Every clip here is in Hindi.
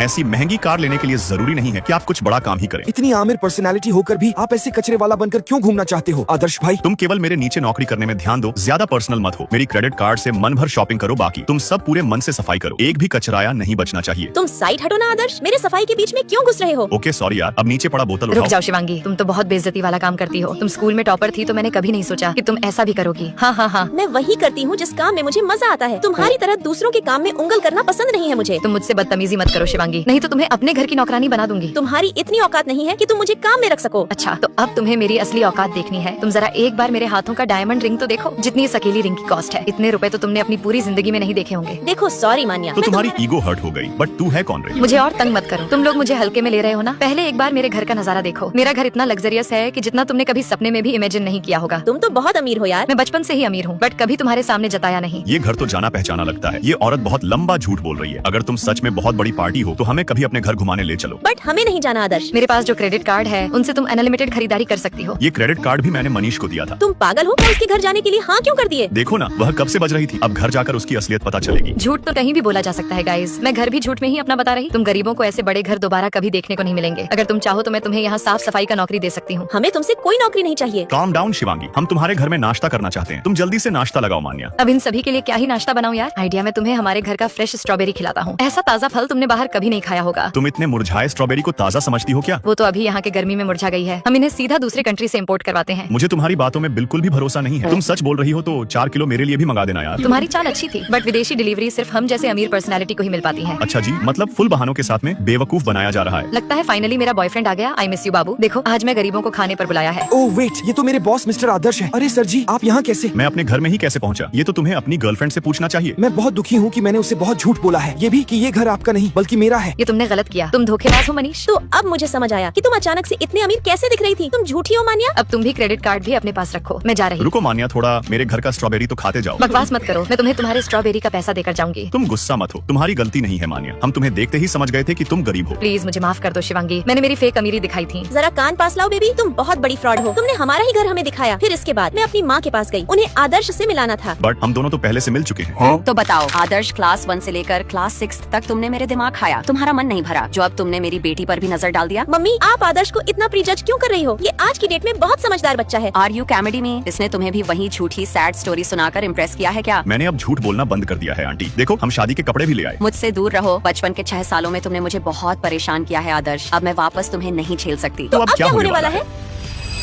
ऐसी महंगी कार लेने के लिए जरूरी नहीं है कि आप कुछ बड़ा काम ही करें। इतनी आमिर पर्सनालिटी होकर भी आप ऐसे कचरे वाला बनकर क्यों घूमना चाहते हो आदर्श भाई? तुम केवल मेरे नीचे नौकरी करने में ध्यान दो, ज्यादा पर्सनल मत हो। मेरी क्रेडिट कार्ड से मन भर शॉपिंग करो, बाकी तुम सब पूरे मन से सफाई करो, एक भी कचराया नहीं बचना चाहिए। तुम साइड हटो ना आदर्श, मेरे सफाई के बीच में क्यों घुस रहे हो? ओके सॉरी यार, अब नीचे पड़ा बोतल रुक उठाओ। जाओ शिवांगी, तुम तो बहुत बेइज्जती वाला काम करती हो। तुम स्कूल में टॉपर थी तो मैंने कभी नहीं सोचा कि तुम ऐसा भी करोगी। हाँ हाँ हाँ, मैं वही करती हूँ जिस काम में मुझे मजा आता है। तुम्हारी तरह दूसरों के काम में उंगल करना पसंद नहीं है मुझे। तुम मुझसे बदतमीजी मत करो शिवांगी, नहीं तो तुम्हें अपने घर की नौकरानी बना दूंगी। तुम्हारी इतनी औकात नहीं है कि तुम मुझे काम में रख सको। अच्छा, तो अब तुम्हें मेरी असली औकात देखनी है। तुम जरा एक बार मेरे हाथों का डायमंड रिंग तो देखो, जितनी इस अकेली रिंग की कॉस्ट है। इतने रुपए तो तुमने अपनी पूरी जिंदगी में नहीं देखे होंगे। देखो सॉरी मान्या, तो मैं तुम्हारी ईगो हर्ट हो गई, बट तू है कौन रही? मुझे और तंग मत करो। तुम लोग मुझे हल्के में ले रहे हो ना। पहले एक बार मेरे घर का नजारा देखो। मेरा घर इतना लग्जरियस है कि जितना तुमने कभी सपने में भी इमेजिन नहीं किया होगा। तुम तो बहुत अमीर हो यार। मैं बचपन से ही अमीर हूँ, बट कभी तुम्हारे सामने जताया नहीं। ये घर तो जाना पहचाना लगता है। ये औरत बहुत लंबा झूठ बोल रही है। अगर तुम सच में बहुत बड़ी पार्टी हो तो हमें कभी अपने घर घुमाने ले चलो। बट हमें नहीं जाना आदर्श। मेरे पास जो क्रेडिट कार्ड है उनसे तुम अनलिमिटेड खरीदारी कर सकती हो। ये क्रेडिट कार्ड भी मैंने मनीष को दिया था। तुम पागल हो क्या उसके घर जाने के लिए हाँ क्यों कर दिए? देखो ना, वह कब से बज रही थी, अब घर जाकर उसकी असलियत पता चलेगी। झूठ तो कहीं भी बोला जा सकता है गाइस। मैं घर भी झूठ में ही अपना बता रही। तुम गरीबों को ऐसे बड़े घर दोबारा कभी देखने को नहीं मिलेंगे। अगर तुम चाहो तो मैं तुम्हें यहाँ साफ सफाई का नौकरी दे सकती हूँ। हमें तुमसे कोई नौकरी नहीं चाहिए। काम डाउन शिवांगी, हम तुम्हारे घर में नाश्ता करना चाहते हैं। तुम जल्दी से नाश्ता लगाओ मान्या। अब इन सभी के लिए क्या ही नाश्ता बनाऊं यार। आइडिया मैं तुम्हें हमारे घर का फ्रेश स्ट्रॉबेरी खिलाता हूँ। ऐसा ताजा फल तुमने बाहर कभी नहीं खाया होगा। तुम इतने मुरझाए स्ट्रॉबेरी को ताजा समझती हो क्या? वो तो अभी यहाँ के गर्मी में मुरझा गई है। हम इन्हें सीधा दूसरे कंट्री से इम्पोर्ट करवाते हैं। मुझे तुम्हारी बातों में बिल्कुल भी भरोसा नहीं है। तुम सच बोल रही हो तो 4 किलो मेरे लिए भी मंगा देना यार। तुम्हारी चाल अच्छी थी, बट विदेशी डिलीवरी सिर्फ हम जैसे अमीर पर्सनैलिटी को ही मिल पाती है। अच्छा जी, मतलब फुल बहानों के साथ में बेवकूफ बनाया जा रहा है। लगता है फाइनली मेरा बॉयफ्रेंड आ गया। आई मिस यू बाबू। देखो आज मैं गरीबों को खाने पर बुलाया है। ओह वेट, ये तो मेरे बॉस मिस्टर आदर्श है। अरे सर जी, आप यहाँ कैसे? मैं अपने घर में ही कैसे पहुंचा, ये तो तुम्हें अपनी गर्लफ्रेंड से पूछना चाहिए। मैं बहुत दुखी हूँ कि मैंने उसे बहुत झूठ बोला है। ये भी कि ये घर आपका नहीं बल्कि मेरा है। ये तुमने गलत किया। तुम धोखेबाज हो मनीष। तो अब मुझे समझ आया कि तुम अचानक से इतने अमीर कैसे दिख रही थी। तुम झूठी हो मान्या। अब तुम भी क्रेडिट कार्ड भी अपने पास रखो। मैं जा रही हूँ। रुको मान्या, थोड़ा मेरे घर का स्ट्रॉबेरी तो खाते जाओ। बकवास मत करो, मैं तुम्हें तुम्हारे स्ट्रॉबेरी का पैसा देकर जाऊंगी। तुम गुस्सा मत हो, तुम्हारी गलती नहीं है मान्या। हम तुम्हें देखते ही समझ गए थे कि तुम गरीब हो। प्लीज मुझे माफ कर दो शिवांगी, मैंने मेरी फेक अमीरी दिखाई थी। जरा कान पास लाओ बेबी, तुम बहुत बड़ी फ्रॉड हो। तुमने हमारा ही घर हमें दिखाया, फिर इसके बाद मैं अपनी माँ के पास गई। उन्हें आदर्श से मिलाना था। बट हम दोनों तो पहले से मिल चुके हैं। तो बताओ आदर्श क्लास 1 से लेकर क्लास 6 तक तुमने मेरे दिमाग खाया, तुम्हारा मन नहीं भरा जो अब तुमने मेरी बेटी पर भी नजर डाल दिया। मम्मी आप आदर्श को इतना प्रीजज क्यों कर रही हो? ये आज की डेट में बहुत समझदार बच्चा है। आर यू कॉमेडी में? इसने तुम्हें भी वही झूठी सैड स्टोरी सुनाकर इम्प्रेस किया है क्या? मैंने अब झूठ बोलना बंद कर दिया है आंटी। देखो हम शादी के कपड़े भी ले आए। मुझसे दूर रहो। बचपन के 6 सालों में तुमने मुझे बहुत परेशान किया है आदर्श। अब मैं वापस तुम्हें नहीं झेल सकती। तो अब क्या होने वाला है?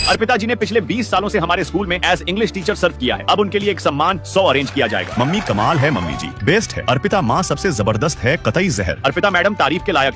अर्पिता जी ने पिछले 20 सालों से हमारे स्कूल में एज इंग्लिश टीचर सर्व किया है। अब उनके लिए एक सम्मान 100 अरेंज किया जाएगा। मम्मी कमाल है, मम्मी जी बेस्ट है। अर्पिता माँ सबसे जबरदस्त है, कतई जहर। अर्पिता मैडम तारीफ के लायक।